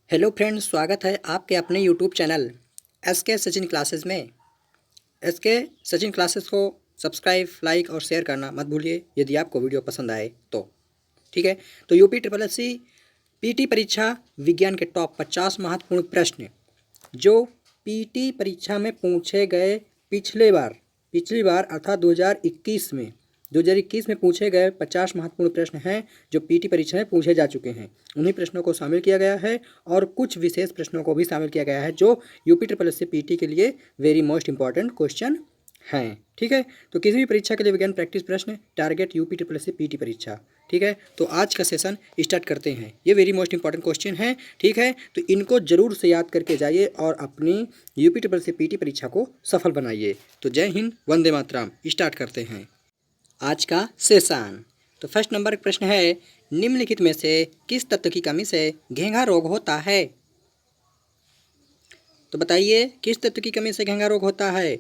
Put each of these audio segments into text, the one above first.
Hello friends, स्वागत है आपके अपने यूट्यूब चैनल एस के सचिन क्लासेस में। एस के सचिन क्लासेस को सब्सक्राइब, लाइक और शेयर करना मत भूलिए यदि आपको वीडियो पसंद आए तो। ठीक है, तो UP triple S C PT परीक्षा विज्ञान के टॉप 50 महत्वपूर्ण प्रश्न जो पीटी परीक्षा में पूछे गए पिछली बार अर्थात 2021 में पूछे गए 50 महत्वपूर्ण प्रश्न हैं जो पीटी परीक्षा में पूछे जा चुके हैं। उन्हीं प्रश्नों को शामिल किया गया है और कुछ विशेष प्रश्नों को भी शामिल किया गया है जो UP triple S C PT के लिए वेरी मोस्ट इंपॉर्टेंट क्वेश्चन हैं। ठीक है, तो किसी भी परीक्षा के लिए विज्ञान प्रैक्टिस प्रश्न target UP triple S C PT परीक्षा। ठीक है, तो आज का सेशन स्टार्ट करते हैं। ये वेरी मोस्ट इंपॉर्टेंट क्वेश्चन है। ठीक है, तो इनको जरूर से याद करके जाइए और अपनी UP triple S C PT परीक्षा को सफल बनाइए। तो जय हिंद, वंदे मातरम। स्टार्ट करते हैं आज का सेशन। तो फर्स्ट नंबर प्रश्न है, निम्नलिखित में से किस तत्व की कमी से घेंघा रोग होता है? तो बताइए किस तत्व की कमी से घेंघा रोग होता है?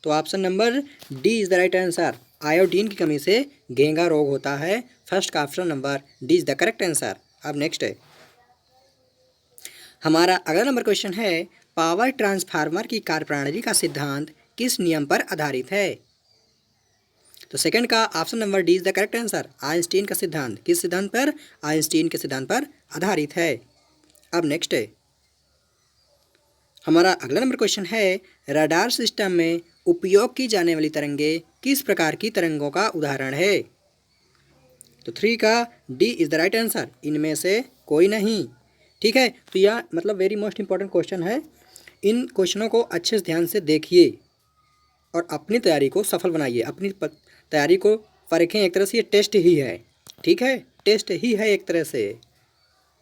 तो option number D is the right answer. Iodine की कमी से घेंघा रोग होता है। फर्स्ट का option number D is the correct answer. अब नेक्स्ट है हमारा अगला नंबर क्वेश्चन है, पावर ट्रांसफार्मर की कार्यप्रणाली का सिद्धांत किस नियम पर आधारित है? तो सेकंड का option number D is the correct answer. Einstein का सिद्धांत। किस सिद्धांत पर? आइंस्टीन के सिद्धांत पर आधारित है। अब नेक्स्ट है हमारा अगला नंबर क्वेश्चन है, रडार सिस्टम में उपयोग की जाने वाली तरंगे किस प्रकार की तरंगों का उदाहरण है? तो 3 का D is the right answer. इनमें से कोई नहीं। ठीक है, तो यह मतलब वेरी मोस्ट इंपॉर्टेंट क्वेश्चन है। इन क्वेश्चनों को अच्छे से ध्यान से देखिए और अपनी तैयारी को सफल बनाइए। अपनी तैयारी को परखें। एक तरह से ये टेस्ट ही है। ठीक है, टेस्ट ही है एक तरह से।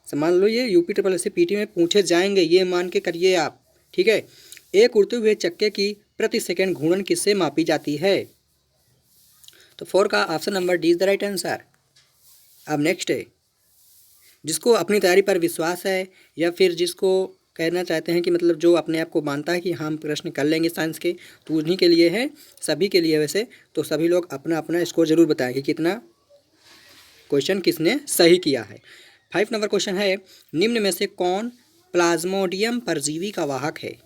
मान लो ये UP triple S C PT में पूछे जाएंगे, ये मान के करिए आप। ठीक है, एक उड़ते हुए चक्के की प्रति सेकंड घूर्णन किससे मापी जाती है? तो 4 का option number D is the right answer. अब नेक्स्ट है जिसको अपनी तैयारी पर विश्वास है या फिर जिसको कहना चाहते हैं कि मतलब जो अपने आप को मानता है कि हम प्रश्न कर लेंगे साइंस के, तो उन्हीं के लिए है, सभी के लिए वैसे। तो सभी लोग अपना अपना स्कोर जरूर बताएं कि कितना क्वेश्चन किसने सही किया है। 5 नंबर क्वेश्चन है, निम्न में से कौन प्लाज्मोडियम परजीवी का वाहक है?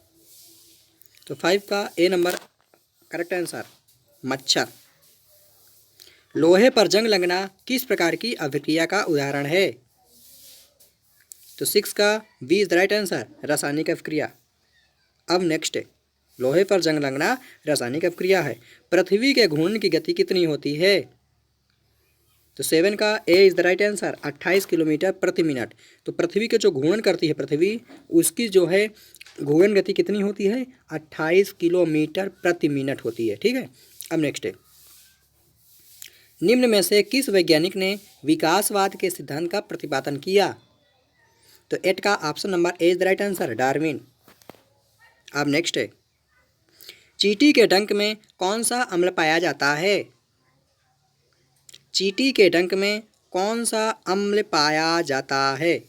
तो 5 का ए नंबर करेक्ट आंसर, मच्छर। लोहे पर जंग लगना किस प्रकार की अभिक्रिया का उदाहरण है? तो 6 का B is the right answer, रासायनिक अभिक्रिया। अब नेक्स्ट है लोहे पर जंग लगना रासायनिक अभिक्रिया है। पृथ्वी के घूर्णन की गति कितनी होती है? तो 7 का A is the right answer, 28 kilometre प्रति मिनट। तो पृथ्वी के जो घूर्णन करती है पृथ्वी, उसकी जो है घूर्णन गति कितनी होती है? 28 किलोमीटर प्रति मिनट होती है। ठीक है, अब नेक्स्ट है निम्न में से किस वैज्ञानिक ने विकासवाद के सिद्धांत का प्रतिपादन किया? तो 8 का option number A is the right answer, Darwin. अब नेक्स्ट है चींटी के डंक में कौन सा अम्ल पाया जाता है? चींटी के डंक में कौन सा अम्ल पाया जाता है?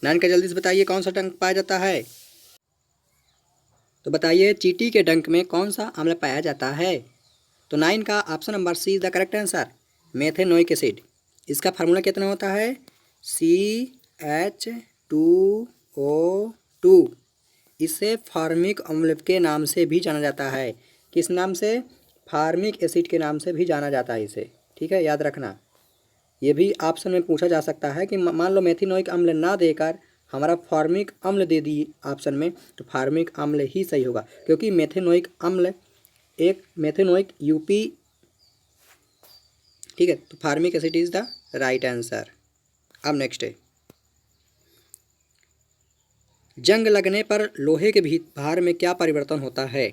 नान का जल्दी से बताइए कौन सा डंक पाया जाता है? तो बताइए चींटी के डंक में कौन सा अम्ल पाया जाता है? तो 9 का option number C is the correct answer, methanoic acid. इसका फार्मूला कितना होता है? CH2O2। इसे फार्मिक अम्ल के नाम से भी जाना जाता है। किस नाम से? फार्मिक एसिड के नाम से भी जाना जाता है इसे। ठीक है, याद रखना। ये भी ऑप्शन में पूछा जा सकता है कि मान लो मेथिनोइक अम्ल ना देकर हमारा फार्मिक अम्ल दे दी ऑप्शन में, तो फार्मिक अम्ल ही सही होगा क्योंकि मेथिनोइक अम्ल एक मेथिनोइक यूपी। ठीक है, तो formic acid is the right answer. अब नेक्स्ट है जंग लगने पर लोहे के भार में क्या परिवर्तन होता है?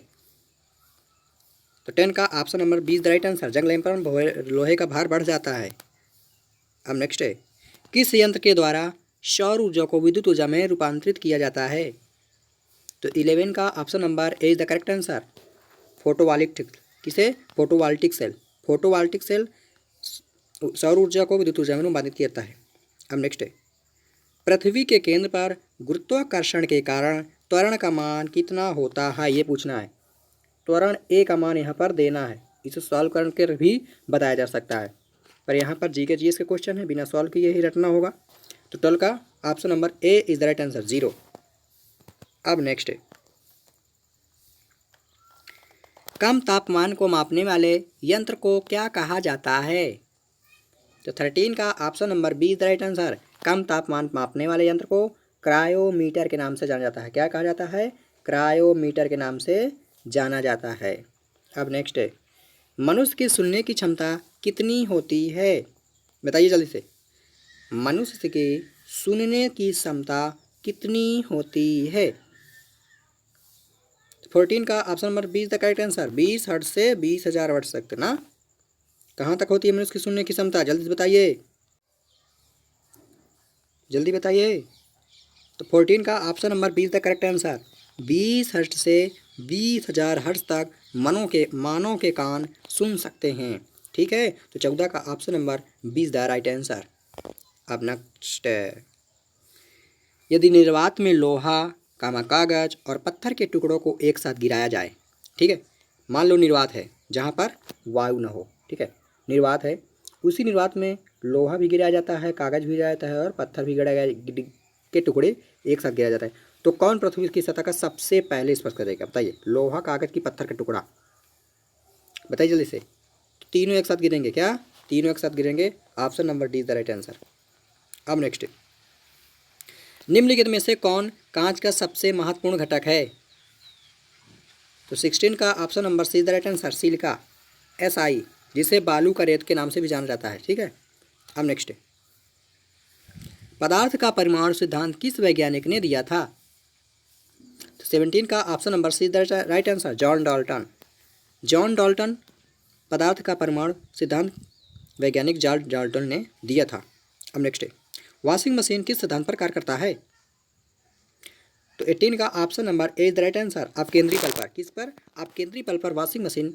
तो 10 का option number B is the right answer, जंग लगने पर लोहे का भार बढ़ जाता है। अब नेक्स्ट है किस यंत्र के द्वारा सौर ऊर्जा को विद्युत ऊर्जा में रूपांतरित किया जाता है? तो 11 का option number A is the correct answer, photovoltaic. किसे? Photovoltaic cell. फोटोवोल्टिक सेल सौर ऊर्जा को विद्युत ऊर्जा में रूपांतरित करता है। अब नेक्स्ट है पृथ्वी के केंद्र पर गुरुत्वाकर्षण के कारण त्वरण का मान कितना होता है? ये पूछना है। त्वरण ए का मान यहाँ पर देना है। इसे सॉल्व करके भी बताया जा सकता है, पर यहाँ पर जी के जीएस के क्वेश्चन है, बिना सॉल्व किए ही रटना होगा। तो 12 का option number A is the right answer, 0। अब नेक्स्ट है, कम तापमान को मापने वाले यंत्र को क्या कहा जाता है? तो 13 का option number B is the right answer. कम तापमान मापने वाले यंत्र को क्रायोमीटर के नाम से जाना जाता है। क्या कहा जाता है? क्रायोमीटर के नाम से जाना जाता है। अब नेक्स्ट है, मनुष्य की सुनने की क्षमता कितनी होती है? बताइए जल्दी से, मनुष्य की सुनने की क्षमता कितनी होती है? 14 का option number B is the correct answer. 20 hertz से 20,000 हर्ट्ज तक ना, कहाँ तक होती है मनुष्य की सुनने की क्षमता? जल्दी से बताइए, जल्दी बताइए। तो 14 का option number B is the correct answer. 20 hertz से 20,000 हर्ट्ज तक मानव के कान सुन सकते हैं। ठीक है, तो 14 का option number B is the right answer. अब नेक्स्ट है, यदि निर्वात में लोहा कागज और पत्थर के टुकड़ों को एक साथ गिराया जाए, ठीक है, मान लो निर्वात है जहाँ पर वायु न हो, ठीक है, निर्वात है, उसी निर्वात में लोहा भी गिराया जाता है, कागज भी गिराया जाता है और पत्थर भी के टुकड़े एक साथ गिराया जाता है, तो कौन पृथ्वी की सतह का सबसे पहले स्पर्श करेगा? बताइए, लोहा, कागज की पत्थर का टुकड़ा, बताइए जल्दी से। तीनों एक साथ गिरेंगे क्या? तीनों एक साथ गिरेंगे। Option number D is the right answer. अब नेक्स्ट, निम्नलिखित में से कौन कांच का सबसे महत्वपूर्ण घटक है? तो 16 का option number C is the right answer, silica, SI, जिसे बालू का रेत के नाम से भी जाना जाता है। ठीक है, अब नेक्स्ट, पदार्थ का परमाणु सिद्धांत किस वैज्ञानिक ने दिया था? तो 17 का option number C is the right answer, John Dalton. John Dalton पदार्थ का परमाणु सिद्धांत वैज्ञानिक जॉन डाल्टन ने दिया था। अब नेक्स्ट है, वॉशिंग मशीन किस सिद्धांत पर कार्य करता है? तो 18 का option number A is the right answer, आप केंद्रीय बल पर। किस पर? आप केंद्रीय बल पर वॉशिंग मशीन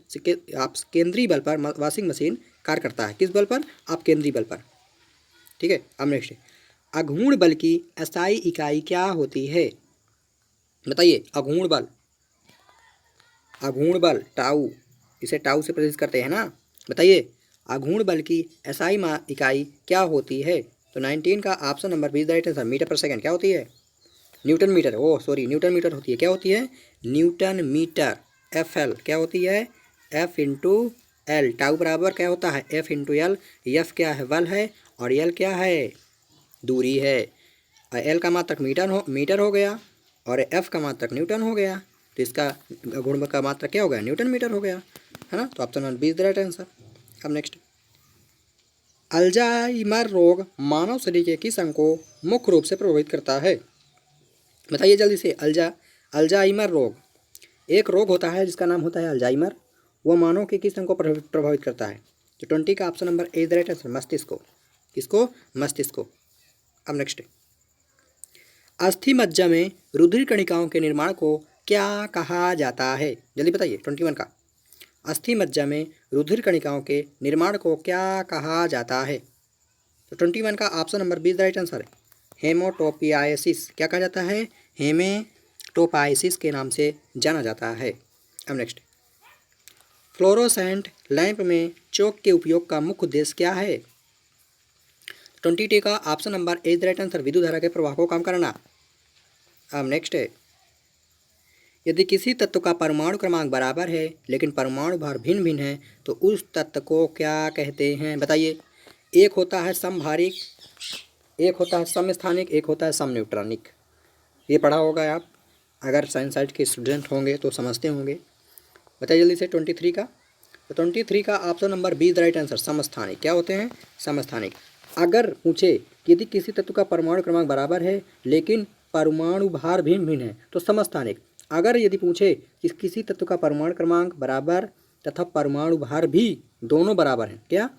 आप केंद्रीय बल पर वॉशिंग मशीन कार्य करता है। किस बल पर? आप केंद्रीय बल पर। ठीक है, अब नेक्स्ट, अघूर्ण बल की SI इकाई क्या होती है? बताइए, अघूर्ण बल, अघूर्ण बल टाउ, इसे टाउ से प्रदर्शित करते हैं ना, बताइए अघूर्ण बल की SI इकाई क्या होती है? तो 19 का option number B is the right answer, metre पर सेकंड। क्या होती है? न्यूटन मीटर, न्यूटन मीटर होती है। क्या होती है? Newton metre. FL क्या होती है? F into L. टाउ बराबर क्या होता है? F into L. F क्या है? बल है, और L क्या है? दूरी है। L का मात्रक मीटर हो गया, और F का मात्रक न्यूटन हो गया, तो इसका गुण का मात्रक क्या हो गया? न्यूटन मीटर हो गया, है ना। तो option number B is the right answer. अब नेक्स्ट, अल्जाइमर रोग मानव शरीर के किस अंग को मुख्य रूप से प्रभावित करता है? बताइए जल्दी से। अल्जाइमर रोग एक रोग होता है जिसका नाम होता है अल्जाइमर। वह मानव के किस अंग को प्रभावित करता है? तो 20 का option number A is the right answer, मस्तिष्क को। किसको? मस्तिष्क को। अब नेक्स्ट, अस्थि मज्जा में रुधिर कणिकाओं के निर्माण को क्या कहा जाता है? जल्दी बताइए। 21 का, अस्थि मज्जा में रुधिर कणिकाओं के निर्माण को क्या कहा जाता है? तो 21 का option number B is the right answer है, हेमोटोपियासिस। क्या कहा जाता है? हेमेटोपाइसिस के नाम से जाना जाता है। अब नेक्स्ट, फ्लोरोसेंट लैंप में चौक के उपयोग का मुख्य उद्देश्य क्या है? 22 का option number A is the right answer, विद्युत धारा के प्रवाह को कम करना। अब नेक्स्ट है, यदि किसी तत्व का परमाणु क्रमांक बराबर है लेकिन परमाणु भार भिन्न भिन्न है तो उस तत्व को क्या कहते हैं? बताइए। एक होता है समभारिक, एक होता है समस्थानिक, एक होता है समन्यूट्रॉनिक। ये पढ़ा होगा आप, अगर साइंस साइड के स्टूडेंट होंगे तो समझते होंगे। बताइए जल्दी से 23 का। तो 23 का option number be the right answer, समस्थानिक। क्या होते हैं? समस्थानिक। अगर पूछे कि यदि किसी तत्व का परमाणु क्रमांक बराबर है लेकिन परमाणु भार भिन्न भिन्न है तो समस्थानिक। अगर यदि पूछे कि किसी तत्व का परमाणु क्रमांक बराबर तथा परमाणु भार भी दोनों बराबर हैं, क्या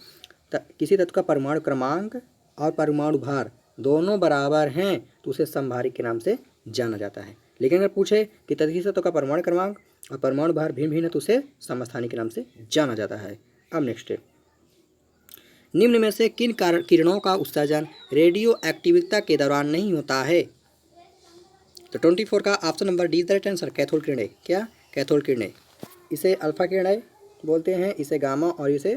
किसी तत्व का परमाणु क्रमांक और परमाणु भार दोनों बराबर हैं तो उसे समभारिक के नाम से जाना जाता है। लेकिन अगर पूछे कि किसी तत्व का परमाणु क्रमांक और परमाणु भार भिन्न भिन्न है तो उसे समस्थानिक के नाम से जाना जाता है। अब नेक्स्ट है, निम्न में से किन किरणों का उत्सर्जन रेडियो एक्टिविटी के दौरान नहीं होता है? तो 24 का option number D is the right answer, cathode किरणें। क्या? कैथोड किरणें। इसे अल्फा किरणें बोलते हैं, इसे गामा और इसे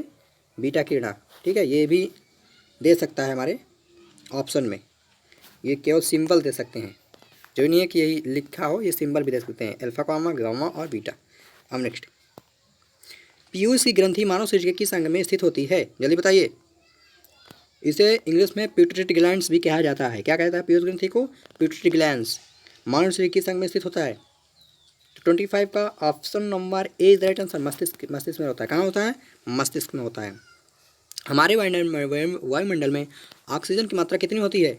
बीटा किरणा। ठीक है, ये भी दे सकता है हमारे ऑप्शन में। ये केवल सिंबल दे सकते हैं, जो नहीं है कि यही लिखा हो, ये सिंबल भी दे सकते हैं, अल्फा गामा गामा और बीटा। अब नेक्स्ट, पीयूष की ग्रंथि मानव शरीर के किस अंग में स्थित होती है, जल्दी बताइए। इसे इंग्लिश में पिट्यूटरी ग्लैंड्स भी कहा जाता है। क्या कहता है पीयूष ग्रंथि को? Pituitary glands. मानव शरीर किस अंग में स्थित होता है? तो 25 का option number A is right answer. मस्तिष्क, मस्तिष्क में होता है। कहाँ होता है? मस्तिष्क में होता है। हमारे वायुमंडल में ऑक्सीजन की मात्रा कितनी होती है?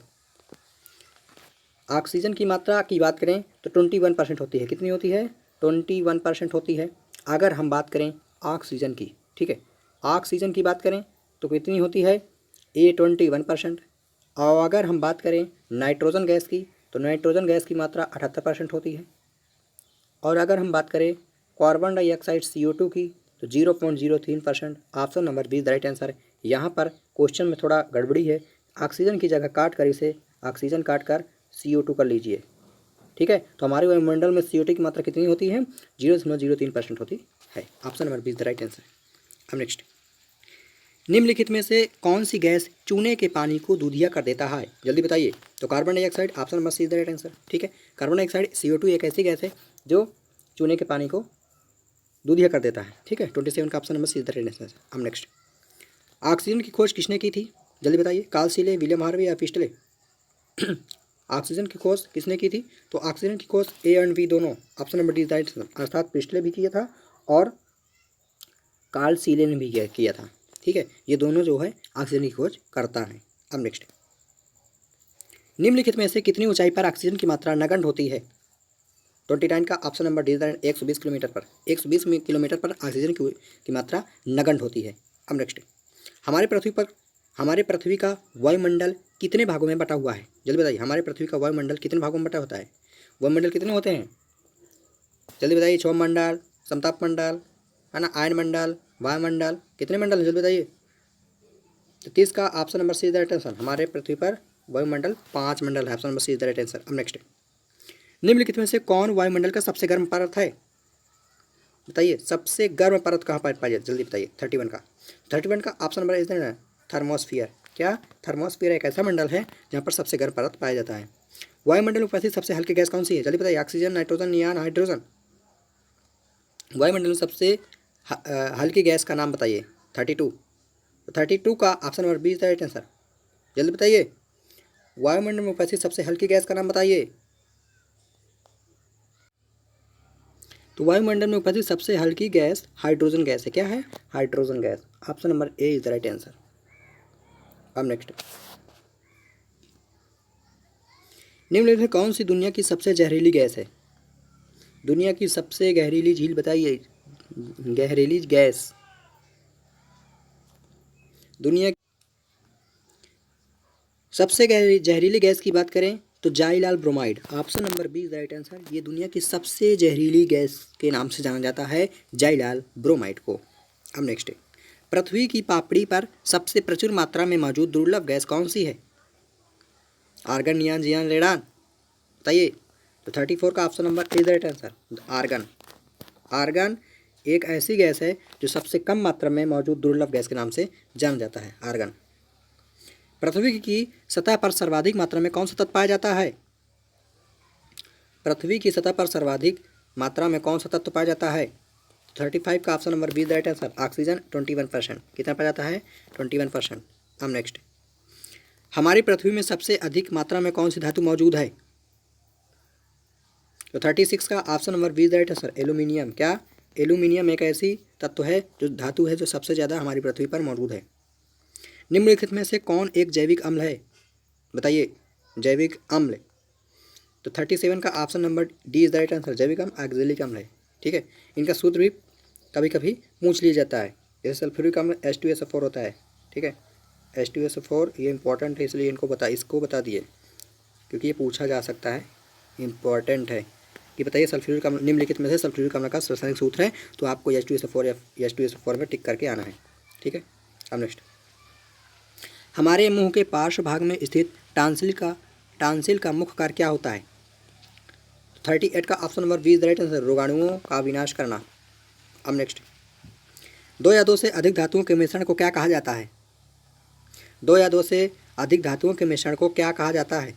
ऑक्सीजन की मात्रा की बात करें तो 21% होती है। कितनी होती है? 21% होती है। अगर हम बात करें ऑक्सीजन की, ठीक है, ऑक्सीजन की बात करें तो कितनी होती है? 21%। और अगर हम बात करें नाइट्रोजन गैस की तो नाइट्रोजन गैस की मात्रा 78% होती है। और अगर हम बात करें कार्बन डाइऑक्साइड CO2 की तो 0.03%। Option number be the right answer है। यहाँ पर क्वेश्चन में थोड़ा गड़बड़ी है, ऑक्सीजन की जगह काट कर इसे ऑक्सीजन काट कर CO2 कर लीजिए, ठीक है। तो हमारे वायुमंडल में CO2 की मात्रा कितनी होती है? 0.03% होती है। Option number be the right answer. अब नेक्स्ट, निम्नलिखित में से कौन सी गैस चूने के पानी को दूधिया कर देता है, जल्दी बताइए। तो carbon dioxide, option number C is the right answer, ठीक है। कार्बन डाइऑक्साइड CO2 एक ऐसी गैस है जो चूने के पानी को दूधिया कर देता है, ठीक है। 27 का option number C is the right answer. अब नेक्स्ट, ऑक्सीजन की खोज किसने की थी, जल्दी बताइए। कार्ल सीले, विलियम हार्वे या पिस्टले? ऑक्सीजन की खोज किसने की थी? तो ऑक्सीजन की खोज ए एंड बी दोनों, option number D is right answer, अर्थात पिस्टले भी किया था और कार्ल सीले ने भी किया था, ठीक है। ये दोनों जो है ऑक्सीजन की खोज करता है। अब नेक्स्ट, निम्नलिखित में से कितनी ऊंचाई पर ऑक्सीजन की मात्रा नगण्य होती है? 29 का ऑप्शन नंबर डी 120 किलोमीटर पर। 120 किलोमीटर पर ऑक्सीजन की मात्रा नगण्य होती है। अब नेक्स्ट, हमारे पृथ्वी का वायुमंडल कितने भागों में बटा हुआ है, जल्दी बताइए। हमारे पृथ्वी का वायुमंडल कितने भागों में बटा होता है? वायुमंडल कितने होते हैं, जल्दी बताइए। क्षोभ मंडल, समताप मंडल, है ना, आयन मंडल, वायुमंडल, कितने मंडल हैं, जल्दी बताइए। तो 30 का option number C is the right answer. हमारे पृथ्वी पर वायुमंडल 5 मंडल है। Option number C is the right answer. अब नेक्स्ट, निम्नलिखित में से कौन वायुमंडल का सबसे गर्म परत है, बताइए। सबसे गर्म परत कहाँ पर पाई जाती है, जल्दी बताइए। 31 का option number is the thermosphere. क्या? थर्मोस्फियर एक ऐसा मंडल है जहाँ पर सबसे गर्म परत पाया जाता है। वायुमंडल में उपस्थित सबसे हल्की गैस कौन सी है, जल्दी बताइए। Oxygen, nitrogen, neon, hydrogen? वायुमंडल में सबसे हल्की गैस का नाम बताइए। 32। 32 का option number B is the right answer, जल्दी बताइए। वायुमंडल में उपस्थित सबसे हल्की गैस का नाम बताइए। तो वायुमंडल में उपस्थित सबसे हल्की गैस हाइड्रोजन गैस है। क्या है? Hydrogen gas. Option number A is the right answer. अब नेक्स्ट, निम्नलिखित में कौन सी दुनिया की सबसे जहरीली गैस है? दुनिया की सबसे गहरीली झील बताइए, गहरीली गैस। दुनिया सबसे जहरीली गैस की बात करें तो xylyl bromide. Option number B is the right answer. ये दुनिया की सबसे जहरीली गैस के नाम से जाना जाता है, जाइलाल ब्रोमाइड को। अब नेक्स्ट, पृथ्वी की पापड़ी पर सबसे प्रचुर मात्रा में मौजूद दुर्लभ गैस कौन सी है? Argon, neon, xenon, radon? बताइए। तो 34 का option number is the right answer, argon. Argon एक ऐसी गैस है जो सबसे कम मात्रा में मौजूद दुर्लभ गैस के नाम से जाना जाता है, आर्गन। पृथ्वी की सतह पर सर्वाधिक मात्रा में कौन सा तत्व पाया जाता है? पृथ्वी की सतह पर सर्वाधिक मात्रा में कौन सा तत्व पाया जाता है? 35 का option number be the right answer, oxygen. 21%। कितना पाया जाता है? 21%। अब नेक्स्ट, हमारी पृथ्वी में सबसे अधिक मात्रा में कौन सी धातु मौजूद है? तो 36 का option number be the right answer, aluminium. क्या? एल्यूमिनियम एक ऐसी तत्व है जो धातु है जो सबसे ज़्यादा हमारी पृथ्वी पर मौजूद है। निम्नलिखित में से कौन एक जैविक अम्ल है, बताइए। जैविक अम्ल, तो 37 का option number D is the right answer, जैविक अम्ल ऑक्जेलिक अम्ल है, ठीक है। इनका सूत्र भी कभी कभी पूछ लिया जाता है। जैसे सल्फ्यूरिक अम्ल H2SO4 होता है, ठीक है। H2SO4 ये इंपॉर्टेंट है, इसलिए इसको बता दिए क्योंकि ये पूछा जा सकता है, इंपॉर्टेंट है कि बताइए सल्फ्यूरिक अम्ल, निम्नलिखित में से सल्फ्यूरिक अम्ल का रासायनिक सूत्र है, तो आपको H2SO4 या H2SO4 में टिक करके आना है, ठीक है। अब नेक्स्ट, हमारे मुंह के पार्श्व भाग में स्थित टांसिल का मुख्य कार्य क्या होता है? 38 का option number B is the right answer, रोगाणुओं का विनाश करना। अब नेक्स्ट, दो या दो से अधिक धातुओं के मिश्रण को क्या कहा जाता है? दो या दो से अधिक धातुओं के मिश्रण को क्या कहा जाता है?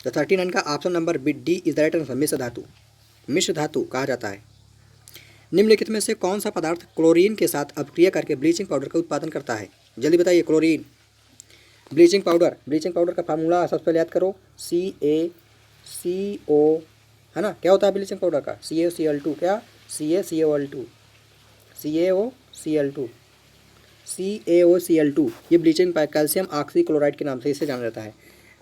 तो 39 का option number B D is the right answer. मिश्र धातु, मिश्र धातु कहा जाता है। निम्नलिखित में से कौन सा पदार्थ क्लोरीन के साथ अपक्रिया करके ब्लीचिंग पाउडर का उत्पादन करता है? जल्दी बताइए। Chlorine, bleaching powder, bleaching powder का फार्मूला सबसे पहले याद करो, CaCO, है ना। क्या होता है ब्लीचिंग पाउडर का? CaCl2, क्या? CaCOL2, CaOCl2, CaOCl2, ये ब्लीचिंग कैल्शियम ऑक्सीक्लोराइड के नाम से इसे जाना जाता है।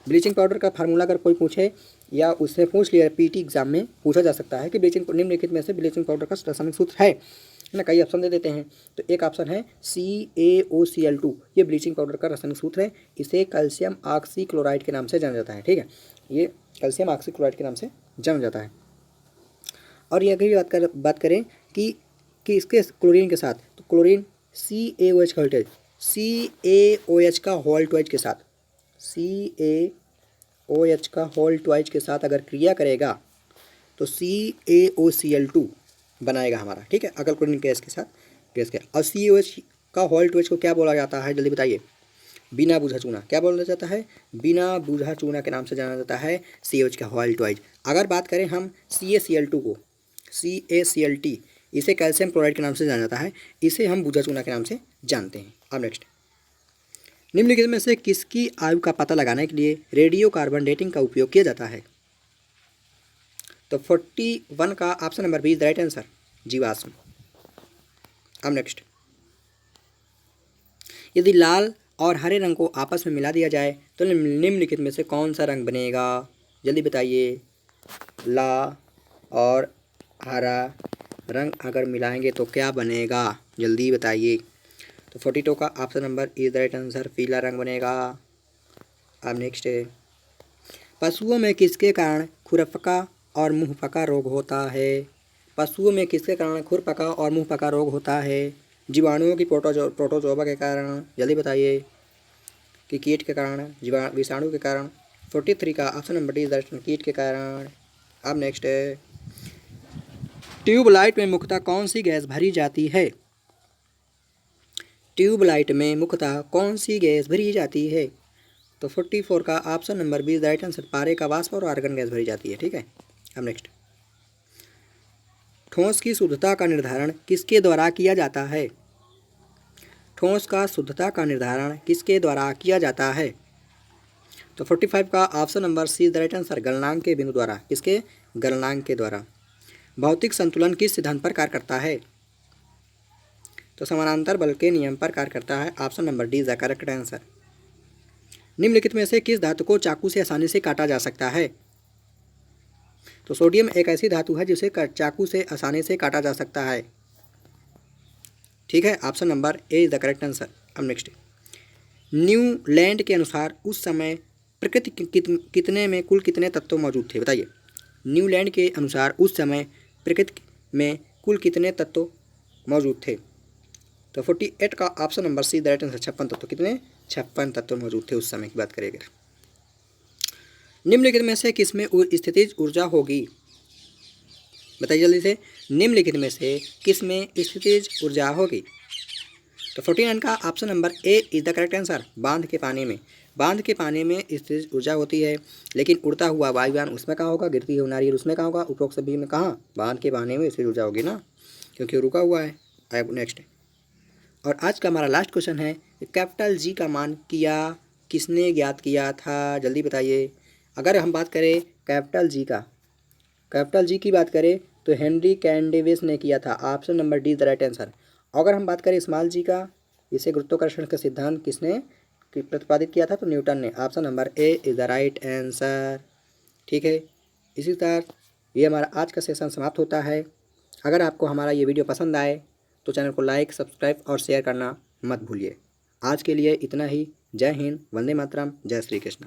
ब्लीचिंग पाउडर का फार्मूला अगर कोई पूछे या उससे पूछ लिया, पीटी एग्जाम में पूछा जा सकता है कि निम्नलिखित में से ब्लीचिंग पाउडर का रासायनिक सूत्र है ना। कई ऑप्शन दे देते हैं, तो एक ऑप्शन है CaOCl2, ये ब्लीचिंग पाउडर का रासायनिक सूत्र है। इसे कैल्शियम ऑक्सीक्लोराइड के नाम से जाना जाता है, ठीक है। ये कैल्शियम ऑक्सीक्लोराइड के नाम से जाना जाता है। और ये अगर बात करें कि इसके क्लोरीन के साथ, तो क्लोरीन CaOH का वोल्टेज, CaOH का होल ट्वाइज के साथ, CaOH का होल ट्वाइज के साथ अगर क्रिया करेगा तो CaOCl2 बनाएगा हमारा, ठीक है। अगर क्लोरीन गैस के साथ गैस के, और CaOH का होल ट्वाइज को क्या बोला जाता है? जल्दी बताइए। बिना बूझा चूना, क्या बोला जाता है? बिना बूझा चूना के नाम से जाना जाता है CaOH का होल ट्वाइज। अगर बात करें हम CaCl2 को, CaCl2, इसे कैल्शियम क्लोराइड के नाम से जाना जाता है, इसे हम बूझा चूना के नाम से जानते हैं। अब नेक्स्ट, निम्नलिखित में से किसकी आयु का पता लगाने के लिए रेडियो कार्बन डेटिंग का उपयोग किया जाता है? तो 41 का option number B is the right answer, जीवाश्म। अब नेक्स्ट, यदि लाल और हरे रंग को आपस में मिला दिया जाए तो निम्नलिखित में से कौन सा रंग बनेगा? जल्दी बताइए। लाल और हरा रंग अगर मिलाएंगे तो क्या बनेगा? जल्दी बताइए। तो 42 का option number is the right answer, पीला रंग बनेगा। अब नेक्स्ट है, पशुओं में किसके कारण खुरपका और मुंहपका रोग होता है? पशुओं में किसके कारण खुरपका और मुंहपका रोग होता है? जीवाणुओं की प्रोटोजोआ के कारण, जल्दी बताइए, कि कीट के कारण, विषाणु के कारण? 43 का option number D is the right answer, कीट के कारण। अब नेक्स्ट है, ट्यूबलाइट में मुख्यतः कौन सी गैस भरी जाती है? ट्यूबलाइट में मुख्यतः कौन सी गैस भरी जाती है? तो 44 का option number B is the right answer, पारे का वाष्प और आर्गन गैस भरी जाती है, ठीक है। अब नेक्स्ट, ठोस की शुद्धता का निर्धारण किसके द्वारा किया जाता है? ठोस का शुद्धता का निर्धारण किसके द्वारा किया जाता है? तो 45 का option number C is the right answer, गलनांक के बिंदु द्वारा। किसके? गलनांक के द्वारा। भौतिक संतुलन किस सिद्धांत पर कार्य करता है? तो समानांतर बल के नियम पर कार्य करता है। Option number D is the correct answer. निम्नलिखित में से किस धातु को चाकू से आसानी से काटा जा सकता है? तो सोडियम एक ऐसी धातु है जिसे चाकू से आसानी से काटा जा सकता है, ठीक है। Option number A is the correct answer. अब नेक्स्ट, न्यूलैंड के अनुसार उस समय प्रकृति कितने में कुल कितने तत्व मौजूद थे? बताइए। न्यूलैंड के अनुसार उस समय प्रकृति में कुल कितने तत्व मौजूद थे? तो 48 का option number see the right answer, 56 तत्व। कितने? 56 तत्व मौजूद थे उस समय की बात करें अगर। निम्नलिखित में से किसमें स्थितिज ऊर्जा होगी? बताइए जल्दी से। निम्नलिखित में से किसमें स्थितिज ऊर्जा होगी? तो 49 का option number A is the correct answer, बांध के पानी में। बांध के पानी में स्थितिज ऊर्जा होती है, लेकिन उड़ता हुआ वायुयान उसमें कहाँ होगा? गिरती हुई नारियल उसमें कहाँ होगा? उपरोक्त सभी में कहाँ? बांध के पानी में स्थितिज ऊर्जा होगी ना, क्योंकि रुका हुआ है। अब नेक्स्ट, और आज का हमारा लास्ट क्वेश्चन है, कैपिटल जी का मान किसने ज्ञात किया था? जल्दी बताइए। अगर हम बात करें कैपिटल जी की बात करें तो हेनरी कैंडेविस ने किया था। Option number D is the right answer. अगर हम बात करें स्मॉल जी का, इसे गुरुत्वाकर्षण का सिद्धांत किसने प्रतिपादित किया था? तो न्यूटन ने। Option number A is the right answer, ठीक है। इसी तरह ये हमारा आज का सेशन समाप्त होता है। अगर आपको हमारा ये वीडियो पसंद आए तो चैनल को लाइक, सब्सक्राइब और शेयर करना मत भूलिए। आज के लिए इतना ही। जय हिंद, वंदे मातरम, जय श्री कृष्ण।